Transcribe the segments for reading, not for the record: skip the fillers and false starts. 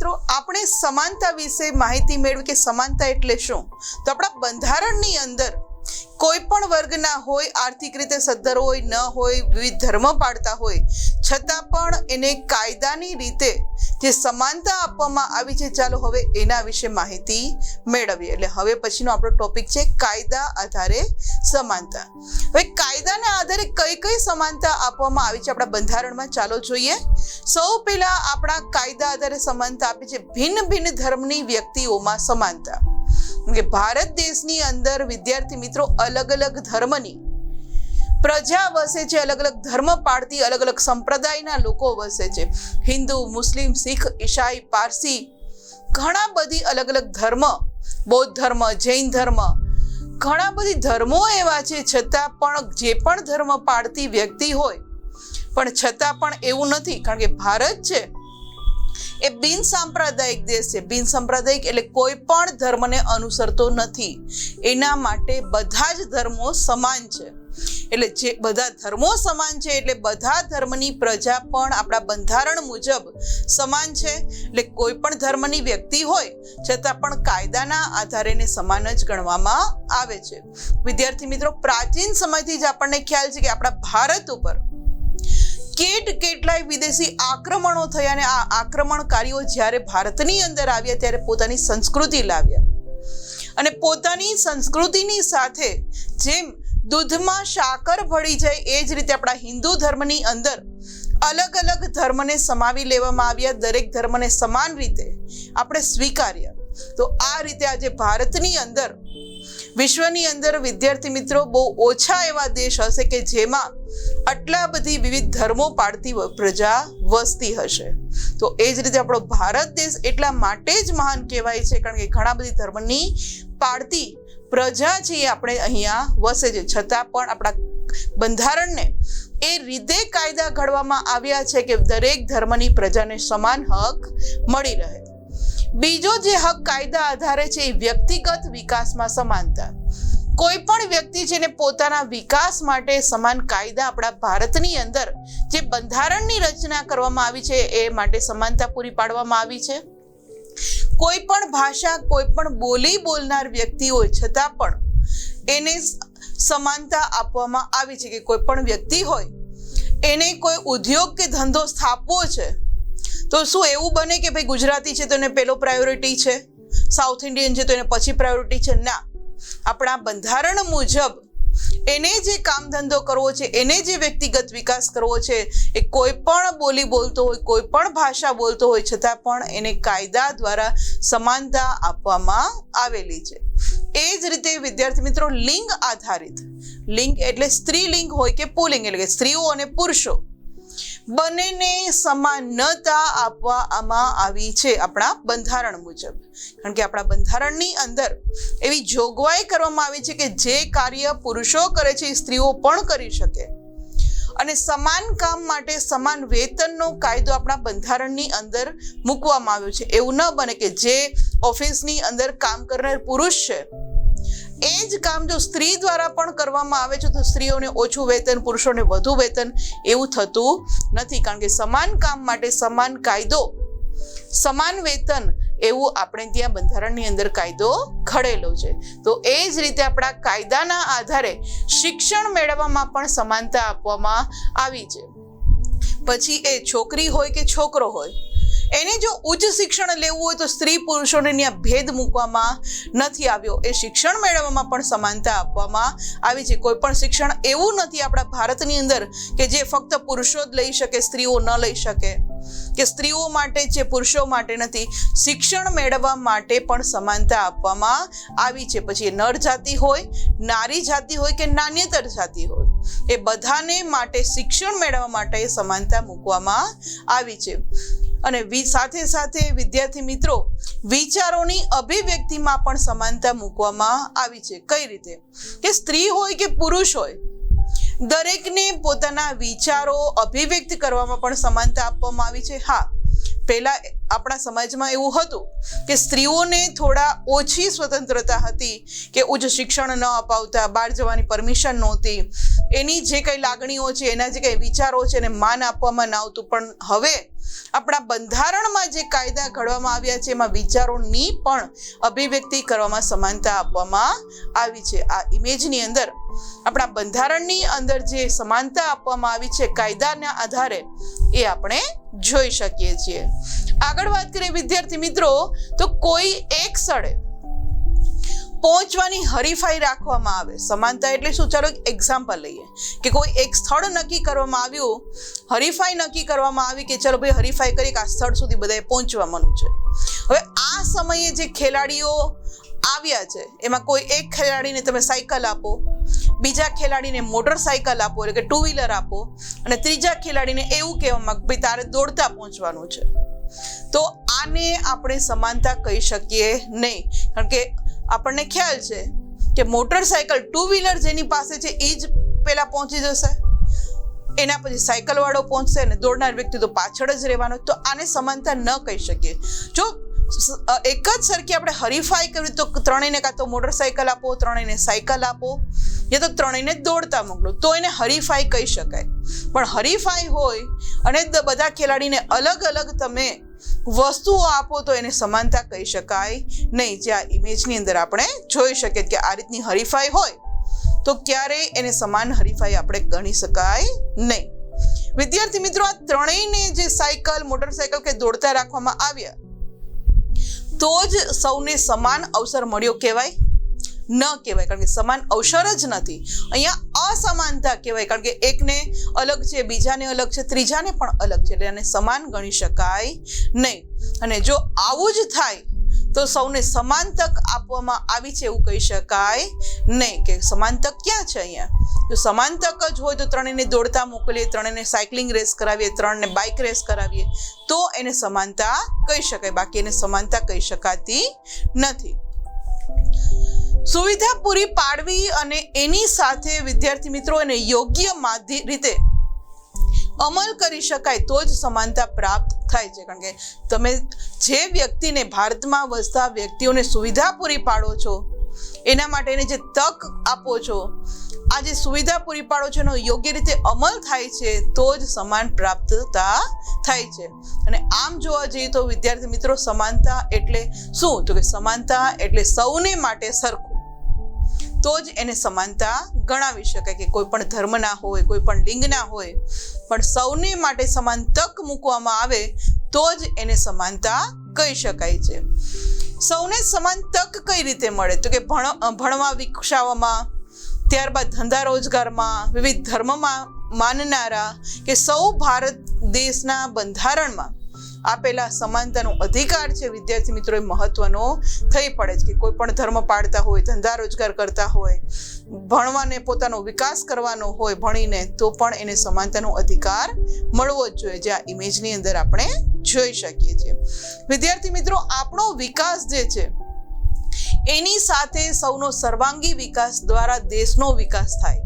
મિત્રો, આપણે સમાનતા વિશે માહિતી મેળવી કે સમાનતા એટલે શું. તો આપણા બંધારણની અંદર કોઈ પણ વર્ગના હોય, આર્થિક રીતે સદ્ધર હોય ન હોય, વિવિધ ધર્મ પાળતા હોય, છતાં પણ એને કાયદાની રીતે જે સમાનતા આપવામાં આવી છે, ચાલો હવે એના વિશે માહિતી મેળવીએ. એટલે હવે પછીનો આપણો ટોપિક છે કાયદા આધારે સમાનતા. હવે કાયદાના આધારે કઈ કઈ સમાનતા આપવામાં આવી છે આપણા બંધારણમાં, ચાલો જોઈએ. સૌ પહેલા આપણા કાયદા આધારે સમાનતા આપી છે ભિન્ન ભિન્ન ધર્મની વ્યક્તિઓમાં સમાનતા. કે ભારત દેશની અંદર વિદ્યાર્થી મિત્રો અલગ અલગ ધર્મની પ્રજા વસે છે, અલગ અલગ ધર્મ પાળતી અલગ અલગ સંપ્રદાયના લોકો વસે છે. હિન્દુ, મુસ્લિમ, શીખ, ઈસાઈ, પારસી, ઘણા બધી અલગ અલગ ધર્મ, બૌદ્ધ ધર્મ, જૈન ધર્મ, ઘણા બધી ધર્મો એવા છે. છતાં પણ જે પણ ધર્મ પાળતી વ્યક્તિ હોય, પણ છતાં પણ એવું નથી, કારણ કે ભારત છે એ બિન સાંપ્રદાયિક દેશ છે. બિન સાંપ્રદાયિક એટલે કોઈ પણ ધર્મને અનુસરતો નથી. એના માટે બધા જ ધર્મો સમાન છે. એટલે જે બધા ધર્મો સમાન છે એટલે બધા ધર્મની પ્રજા પણ આપણા બંધારણ મુજબ સમાન છે. એટલે કોઈ પણ ધર્મની વ્યક્તિ હોય છતાં પણ કાયદાના આધારે એને સમાન જ ગણવામાં આવે છે. વિદ્યાર્થી મિત્રો, પ્રાચીન સમયથી જ આપણને ખ્યાલ છે કે આપણા ભારત ઉપર કેટલાય વિદેશી આક્રમણો થયા અને આ આક્રમણકારીઓ જ્યારે ભારતની અંદર આવ્યા ત્યારે પોતાની સંસ્કૃતિ લાવ્યા અને પોતાની સંસ્કૃતિની સાથે જેમ દૂધમાં સાકર ભળી જાય એ જ રીતે આપણા હિન્દુ ધર્મની અંદર અલગ અલગ ધર્મને સમાવી લેવામાં આવ્યા. દરેક ધર્મને સમાન રીતે આપણે સ્વીકાર્યા. તો આ રીતે આજે ભારતની અંદર, વિશ્વની અંદર વિદ્યાર્થી મિત્રો બહુ ઓછા એવા દેશ હશે કે જેમાં આટલા બધી વિવિધ ધર્મો પાળતી પ્રજા વસતી હશે. તો એ જ રીતે આપણો ભારત દેશ એટલા માટે જ મહાન કહેવાય છે, કારણ કે ઘણા બધી ધર્મની પાળતી પ્રજા છે એ આપણે અહીંયા વસે છે. છતાં પણ આપણા બંધારણને એ રીતે કાયદા ઘડવામાં આવ્યા છે કે દરેક ધર્મની પ્રજાને સમાન હક મળી રહે. બીજો જે હક કાયદા આધારે છે એ વ્યક્તિગત વિકાસમાં સમાનતા. કોઈ પણ વ્યક્તિ છે ને પોતાના વિકાસ માટે સમાન કાયદા આપણા ભારતની અંદર જે બંધારણની રચના કરવામાં આવી છે એ માટે સમાનતા પૂરી પાડવામાં આવી છે. કોઈ પણ ભાષા, કોઈ પણ બોલી બોલનાર વ્યક્તિ હોય છતાં પણ એને સમાનતા આપવામાં આવી છે કે કોઈ પણ વ્યક્તિ હોય એને કોઈ ઉદ્યોગ કે ધંધો સ્થાપવો છે તો શું એવું બને કે ભાઈ ગુજરાતી છે તો એને પહેલો પ્રાયોરિટી છે, સાઉથ ઇન્ડિયન છે તો એને પછી પ્રાયોરિટી છે? ના, આપણા બંધારણ મુજબ એને જે કામ ધંધો કરવો છે, એને જે વ્યક્તિગત વિકાસ કરવો છે, એ કોઈ પણ બોલી બોલતો હોય, કોઈ પણ ભાષા બોલતો હોય, છતાં પણ એને કાયદા દ્વારા સમાનતા આપવામાં આવેલી છે. એ જ રીતે વિદ્યાર્થી મિત્રો, લિંગ આધારિત, લિંગ એટલે સ્ત્રીલિંગ હોય કે પુલ્લિંગ એટલે કે સ્ત્રીઓ અને પુરુષો બંનેને સમાનતા આપવામાં આવી છે આપણા બંધારણ મુજબ. કારણ કે આપણા બંધારણની અંદર એવી જોગવાઈ કરવામાં આવી છે કે જે કાર્ય પુરુષો કરે છે એ સ્ત્રીઓ પણ કરી શકે. અને સમાન કામ માટે સમાન વેતનનો કાયદો આપણા બંધારણની અંદર મૂકવામાં આવ્યો છે. એવું ન બને કે જે ઓફિસની અંદર કામ કરનાર પુરુષ છે એ જ કામ જો સ્ત્રી દ્વારા પણ કરવામાં આવે છે તો સ્ત્રીઓને ઓછું વેતન, પુરુષોને વધુ વેતન, એવું થતું નથી. કારણ કે સમાન કામ માટે સમાન કાયદો, સમાન વેતન, એવું આપણે ત્યાં બંધારણની અંદર કાયદો ઘડેલો છે. તો એ જ રીતે આપણા કાયદાના આધારે શિક્ષણ મેળવવામાં પણ સમાનતા આપવામાં આવી છે. પછી એ છોકરી હોય કે છોકરો હોય, એને જો ઉચ્ચ શિક્ષણ લેવું હોય તો સ્ત્રી પુરુષોને ત્યાં ભેદ મૂકવામાં નથી આવ્યો. એ શિક્ષણ મેળવવામાં પણ સમાનતા આપવામાં આવી છે. કોઈ પણ શિક્ષણ એવું નથી આપણા ભારતની અંદર કે જે ફક્ત પુરુષો જ લઈ શકે, સ્ત્રીઓ ન લઈ શકે, કે સ્ત્રીઓ માટે છે પુરુષો માટે નથી. શિક્ષણ મેળવવા માટે પણ સમાનતા આપવામાં આવી છે. પછી એ નર જાતિ હોય, નારી જાતિ હોય કે નાન્યતર જાતિ હોય, એ બધાને માટે શિક્ષણ મેળવવા માટે સમાનતા મૂકવામાં આવી છે. અને સાથે સાથે વિદ્યાર્થી મિત્રો, વિચારોની અભિવ્યક્તિમાં પણ સમાનતા મૂકવામાં આવી છે. કઈ રીતે? કે સ્ત્રી હોય કે પુરુષ હોય, દરેકને પોતાના વિચારો અભિવ્યક્ત કરવામાં પણ સમાનતા આપવામાં આવી છે. હા, પહેલા આપણા સમાજમાં એવું હતું કે સ્ત્રીઓને થોડા ઓછી સ્વતંત્રતા હતી, કે ઉચ્ચ શિક્ષણ ન અપાવતા, બહાર જવાની પરમિશન નહોતી, એની જે કંઈ લાગણીઓ છે, એના જે કંઈ વિચારો છે એને માન આપવામાં ન આવતું. પણ હવે આપણા બંધારણમાં જે કાયદા ઘડવામાં આવ્યા છે એમાં વિચારોની પણ અભિવ્યક્તિ કરવામાં સમાનતા આપવામાં આવી છે. આ ઇમેજની અંદર આપણા બંધારણની અંદર જે સમાનતા આપવામાં આવી છે કાયદાના આધારે, એ આપણે જોઈ શકીએ છીએ. આગળ વાત કરીએ વિદ્યાર્થી મિત્રો, તો કોઈ એક સ્થળે પહોંચવાની હરીફાઈ રાખવામાં આવે. સમાનતા એટલે શું? ચાલો એક્ઝામ્પલ લઈએ કે કોઈ એક સ્થળ નક્કી કરવામાં આવ્યું, હરીફાઈ નક્કી કરવામાં આવી કે ચલો ભાઈ હરીફાઈ કરી કે આ સ્થળ સુધી બધાએ પહોંચવાનું છે. હવે આ સમયે જે ખેલાડીઓ આવ્યા છે એમાં કોઈ એક ખેલાડીને તમે સાયકલ આપો, બીજા ખેલાડીને મોટરસાયકલ આપો એટલે કે ટુ વ્હીલર આપો, અને ત્રીજા ખેલાડીને એવું કહેવામાં ભાઈ તારે દોડતા પહોંચવાનું છે, તો આને આપણે સમાનતા કહી શકીએ નહીં. કારણ કે આપણને ખ્યાલ છે કે મોટરસાયકલ ટુ વ્હીલર જેની પાસે છે એ જ પહેલા પહોંચી જશે, એના પછી સાયકલ વાળો પહોંચશે અને દોડનાર વ્યક્તિ તો પાછળ જ રહેવાનો. તો આને સમાનતા ન કહી શકીએ. જો એક જ સરખી આપણે હરીફાઈ કરવી તો ત્રણેયને કાં તો મોટરસાયકલ આપો, ત્રણેયને સાયકલ આપો, યા તો ત્રણેયને દોડતા મોકલો, તો એને હરીફાઈ કહી શકાય. પણ હરીફાઈ હોય અને બધા ખેલાડીને અલગ અલગ તમે વસ્તુઓ આપો તો એને સમાનતા કહી શકાય નહીં. જે આ ઇમેજની અંદર આપણે જોઈ શકીએ કે આ રીતની હરીફાઈ હોય તો ક્યારેય એને સમાન હરીફાઈ આપણે ગણી શકાય નહીં. વિદ્યાર્થી મિત્રો, આ ત્રણેયને જે સાયકલ, મોટરસાયકલ કે દોડતા રાખવામાં આવ્યા તો જ સૌને સમાન અવસર મળ્યો કહેવાય? ન કહેવાય, કારણ કે સમાન અવસર જ નથી. અહીંયા અસમાનતા કહેવાય, કારણ કે એકને અલગ છે, બીજાને અલગ છે, ત્રીજાને પણ અલગ છે, એટલે આને સમાન ગણી શકાય નહીં. અને જો આવું જ થાય તો સૌને સમાન તક આપવામાં આવી છે એવું કહી શકાય નહીં. કે સમાન તક ક્યાં છે? અહીંયા જો સમાન તક જ હોય તો ત્રણેયને દોડતા મોકલીએ, ત્રણેયને સાયકલિંગ રેસ કરાવીએ, ત્રણને બાઇક રેસ કરાવીએ તો એને સમાનતા કહી શકાય, બાકી એને સમાનતા કહી શકાતી નથી. સુવિધા પૂરી પાડવી અને એની સાથે વિદ્યાર્થી મિત્રો એને યોગ્ય રીતે અમલ કરી શકાય તો જ સમાનતા પ્રાપ્ત થાય છે. કારણ કે તમે જે વ્યક્તિને, ભારતમાં વસતા વ્યક્તિઓને સુવિધા પૂરી પાડો છો, એના માટે એને જે તક આપો છો, આ જે સુવિધા પૂરી પાડો છો એનો યોગ્ય રીતે અમલ થાય છે તો જ સમાન પ્રાપ્તતા થાય છે. અને આમ જોવા જઈએ તો વિદ્યાર્થી મિત્રો, સમાનતા એટલે શું? તો કે સમાનતા એટલે સૌને માટે સરખું, તો જ એને સમાનતા ગણાવી શકાય. કે કોઈ પણ ધર્મના હોય, કોઈ પણ લિંગના હોય, પણ સૌને માટે સમાન તક મૂકવામાં આવે તો જ એને સમાનતા કહી શકાય છે. સૌને સમાન તક કઈ રીતે મળે? તો કે ભણવા વિકસાવવામાં, ત્યારબાદ ધંધા રોજગારમાં, વિવિધ ધર્મમાં માનનારા કે સૌ ભારત દેશના બંધારણમાં આપેલા સમાનતાનો અધિકાર છે વિદ્યાર્થી મિત્રો, એ મહત્વનો થઈ પડે છે. કે કોઈ પણ ધર્મ પાળતા હોય, ધંધા રોજગાર કરતા હોય, ભણવાને પોતાનો વિકાસ કરવાનો હોય ભણીને, તો પણ એને સમાનતાનો અધિકાર મળવો જ જોઈએ, જે આ ઇમેજની અંદર આપણે જોઈ શકીએ છીએ. વિદ્યાર્થી મિત્રો, આપણો વિકાસ જે છે એની સાથે સૌનો સર્વાંગી વિકાસ દ્વારા દેશનો વિકાસ થાય.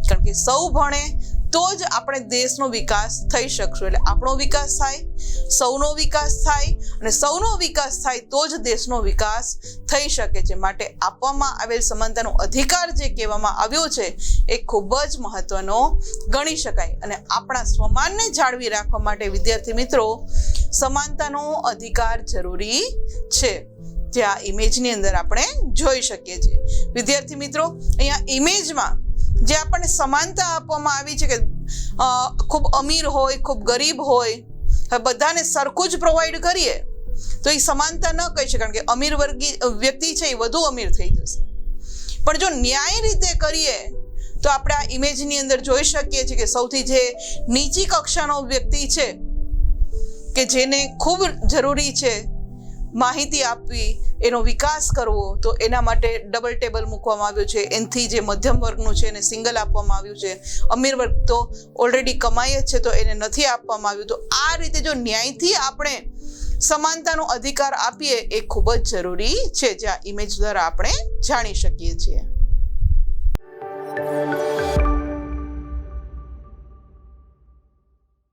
કારણ કે સૌ ભણે તો જ આપણે દેશનો વિકાસ થઈ શકશે. એટલે આપણો વિકાસ થાય, સૌનો વિકાસ થાય, અને સૌનો વિકાસ થાય તો જ દેશનો વિકાસ થઈ શકે છે. માટે આપવામાં આવેલ સમાનતાનો અધિકાર જે કહેવામાં આવ્યો છે એ ખૂબ જ મહત્વનો ગણી શકાય. અને આપણા સ્વમાનને જાળવી રાખવા માટે વિદ્યાર્થી મિત્રો, સમાનતાનો અધિકાર જરૂરી છે, જે આ ઇમેજની અંદર આપણે જોઈ શકીએ છીએ. વિદ્યાર્થી મિત્રો, અહીંયા ઇમેજમાં જે આપણને સમાનતા આપવામાં આવી છે કે ખૂબ અમીર હોય, ખૂબ ગરીબ હોય, બધાને સરખું જ પ્રોવાઈડ કરીએ તો એ સમાનતા ન કહી શકાય. કારણ કે અમીર વર્ગી વ્યક્તિ છે એ વધુ અમીર થઈ જશે. પણ જો ન્યાય રીતે કરીએ તો આપણે આ ઇમેજની અંદર જોઈ શકીએ છીએ કે સૌથી જે નીચી કક્ષાનો વ્યક્તિ છે કે જેને ખૂબ જરૂરી છે માહિતી આપવી, એનો વિકાસ કરવો, તો એના માટે ડબલ ટેબલ મૂકવામાં આવ્યું છે. એનાથી જે મધ્યમ વર્ગનું છે એને સિંગલ આપવામાં આવ્યું છે. અમીર વર્ગ તો ઓલરેડી કમાય જ છે તો એને નથી આપવામાં આવ્યું. તો આ રીતે જો ન્યાયથી આપણે સમાનતાનો અધિકાર આપીએ એ ખૂબ જ જરૂરી છે, જે આ ઇમેજ દ્વારા આપણે જાણી શકીએ છીએ.